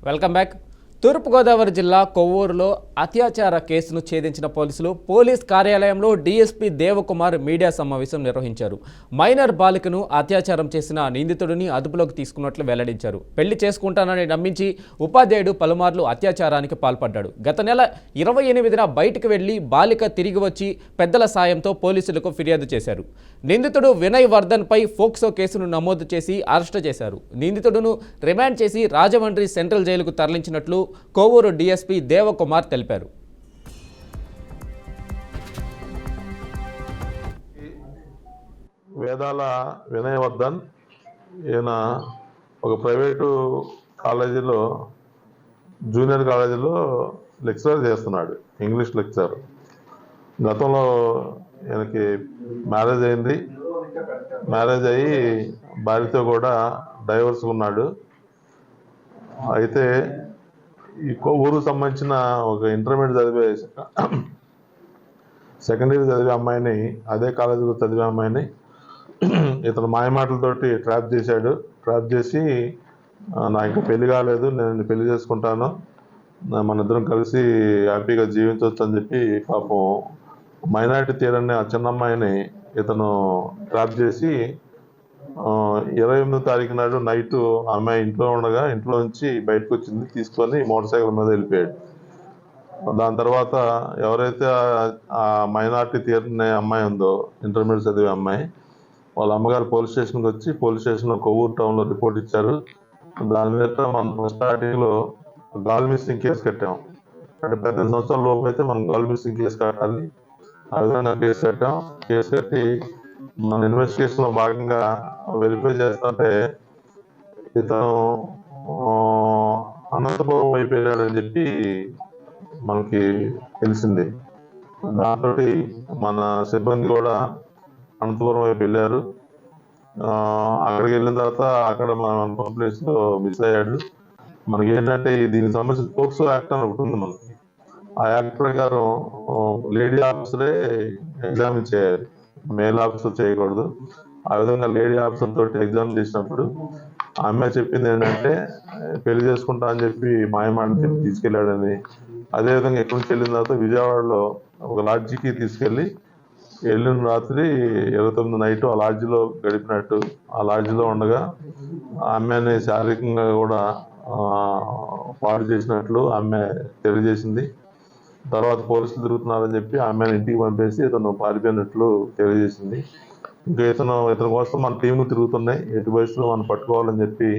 Welcome back. తూర్పుగోదావరి జిల్లా కొవ్వూరులో అత్యాచార కేసును ఛేదించిన పోలీసులు పోలీస్ కార్యాలయంలో డీఎస్పీ దేవకుమార్ మీడియా సమావేశం నిర్వహించారు. మైనర్ బాలికను అత్యాచారం చేసిన నిందితుడిని అదుపులోకి తీసుకున్నట్లు వెల్లడించారు. పెళ్లి చేసుకుంటానని నమ్మించి ఉపాధ్యాయుడు పలుమార్లు అత్యాచారానికి పాల్పడ్డాడు. గత నెల 28న బయటకు వెళ్లి బాలిక తిరిగి వచ్చి పెద్దల సాయంతో పోలీసులకు ఫిర్యాదు చేశారు. నిందితుడు వినయ్ వర్ధన్పై ఫోక్సో కేసును నమోదు చేసి అరెస్టు చేశారు. నిందితుడును రిమాండ్ చేసి రాజమండ్రి సెంట్రల్ జైలుకు తరలించినట్లు కొవ్వూరు డీఎస్పీ దేవకుమార్ తెలిపారు. వేదాల వినయ్ వర్ధన్ ఈయన ఒక ప్రైవేటు కాలేజీలో జూనియర్ కాలేజీలో లెక్చరర్ చేస్తున్నాడు, ఇంగ్లీష్ లెక్చరర్. గతంలో ఈయనకి మ్యారేజ్ అయింది. మ్యారేజ్ అయ్యి భార్యతో కూడా డైవర్స్ ఉన్నాడు. అయితే ఈ ఊరుకు సంబంధించిన ఒక ఇంటర్మీడియట్ చదివే సెకండ్ ఇయర్ చదివే అమ్మాయిని, అదే కాలేజీలో చదివే అమ్మాయిని ఇతను మాయమాటలతోటి ట్రాప్ చేశాడు. ట్రాప్ చేసి నా ఇంకా పెళ్లి కాలేదు, నేను పెళ్లి చేసుకుంటాను, మన ఇద్దరం కలిసి హ్యాపీగా జీవించవచ్చు అని చెప్పి పాపం మైనారిటీ తీరని ఆ చిన్న అమ్మాయిని ఇతను ట్రాప్ చేసి 28వ తారీఖు నాడు నైట్ అమ్మాయి ఇంట్లో ఉండగా ఇంట్లో నుంచి బయటకు వచ్చింది, తీసుకొని మోటార్ సైకిల్ మీద వెళ్ళిపోయాడు. దాని తర్వాత ఎవరైతే ఆ మైనార్టీ తీరిన అమ్మాయి ఉందో, ఇంటర్మీడియట్ చదివే అమ్మాయి, వాళ్ళ అమ్మగారు పోలీస్ స్టేషన్కి వచ్చి పోలీస్ స్టేషన్లో కొవ్వూరు టౌన్లో రిపోర్ట్ ఇచ్చారు. దాని మీద మనం స్టార్టింగ్లో గాల్ మిస్సింగ్ కేసు కట్టాం. అంటే 18 సంవత్సరాల లోపు అయితే మనం గాల్ మిస్సింగ్ కేసు కట్టాలి. ఆ విధంగా కేసు కట్టాం. కేసు కట్టి మన ఇన్వెస్టిగేషన్ లో భాగంగా వెరిఫై చేస్తుంటే ఇతను అనంతపురం అయిపోయాడని చెప్పి మనకి తెలిసింది. దాంతో మన సిబ్బంది కూడా అనంతపురం వైపు వెళ్ళారు. అక్కడికి వెళ్ళిన తర్వాత అక్కడ మన కంప్లైంట్స్ లో మిస్ అయ్యాడు. మనకి ఏంటంటే దీనికి సంబంధించిన పోక్సో యాక్ట్ అని ఒకటి ఉంది మనకి. ఆ యాక్ట్ ప్రకారం లేడీ ఆఫీసరే ఎగ్జామిన్ చేయాలి, మేల్ ఆఫీసర్ చేయకూడదు. ఆ విధంగా లేడీ ఆఫీసర్ తోటి ఎగ్జామ్ చేసినప్పుడు ఆ అమ్మాయి చెప్పింది ఏంటంటే పెళ్లి చేసుకుంటా అని చెప్పి మాయమాటని చెప్పి తీసుకెళ్ళాడని. అదేవిధంగా ఎక్కడి నుంచి వెళ్ళిన తర్వాత విజయవాడలో ఒక లాడ్జికి తీసుకెళ్ళి వెళ్ళిన రాత్రి 29 నైట్ ఆ లాడ్జిలో గడిపినట్టు, ఆ లాడ్జిలో ఉండగా ఆ అమ్మాయిని శారీరకంగా కూడా పాడు చేసినట్లు ఆమె తెలియజేసింది. తర్వాత పోలీసులు తిరుగుతున్నారని చెప్పి ఆమెను ఇంటికి పంపేసి ఇతను పారిపోయినట్లు తెలియజేసింది. ఇంకా ఇతని కోసం మన టీంలు తిరుగుతున్నాయి, ఎటు వయసులో మనం పట్టుకోవాలని చెప్పి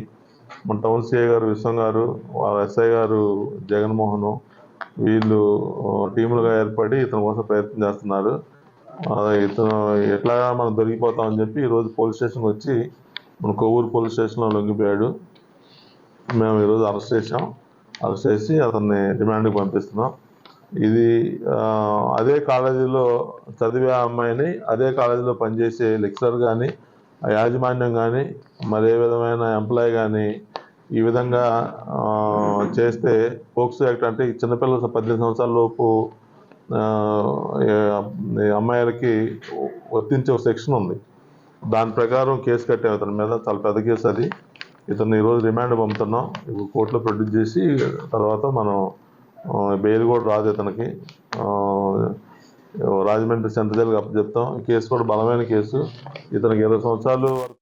మన టౌన్ సిఐ గారు విశ్వం గారు, వాళ్ళ ఎస్ఐ గారు జగన్మోహన్, వీళ్ళు టీములుగా ఏర్పడి ఇతని కోసం ప్రయత్నం చేస్తున్నారు. ఇతను ఎట్లాగా మనం దొరికిపోతామని చెప్పి ఈరోజు పోలీస్ స్టేషన్కి వచ్చి మన కొవ్వూరు పోలీస్ స్టేషన్లో లొంగిపోయాడు. మేము ఈరోజు అరెస్ట్ చేసాం. అరెస్ట్ చేసి అతన్ని రిమాండ్కి పంపిస్తున్నాం. ఇది అదే కాలేజీలో చదివే అమ్మాయిని, అదే కాలేజీలో పనిచేసే లెక్చరర్ కానీ, యాజమాన్యం కానీ, మరే విధమైన ఎంప్లాయ్ కానీ ఈ విధంగా చేస్తే పోక్సో యాక్ట్ అంటే చిన్నపిల్లలు 18 సంవత్సరాల లోపు అమ్మాయిలకి వర్తించే ఒక సెక్షన్ ఉంది. దాని ప్రకారం కేసు కట్టాం ఇతని మీద. చాలా పెద్ద కేసు అది. ఇతను ఈరోజు రిమాండ్ పంపుతున్నాం. ఇప్పుడు కోర్టులో ప్రొడ్యూస్ చేసి తర్వాత మనం బెయిల్ కూడా రాదు ఇతనికి, రాజమండ్రి సెంట్రల్ జైలుకి అప్పచెప్తాం. ఈ కేసు కూడా బలమైన కేసు. ఇతనికి 20 సంవత్సరాలు వరకు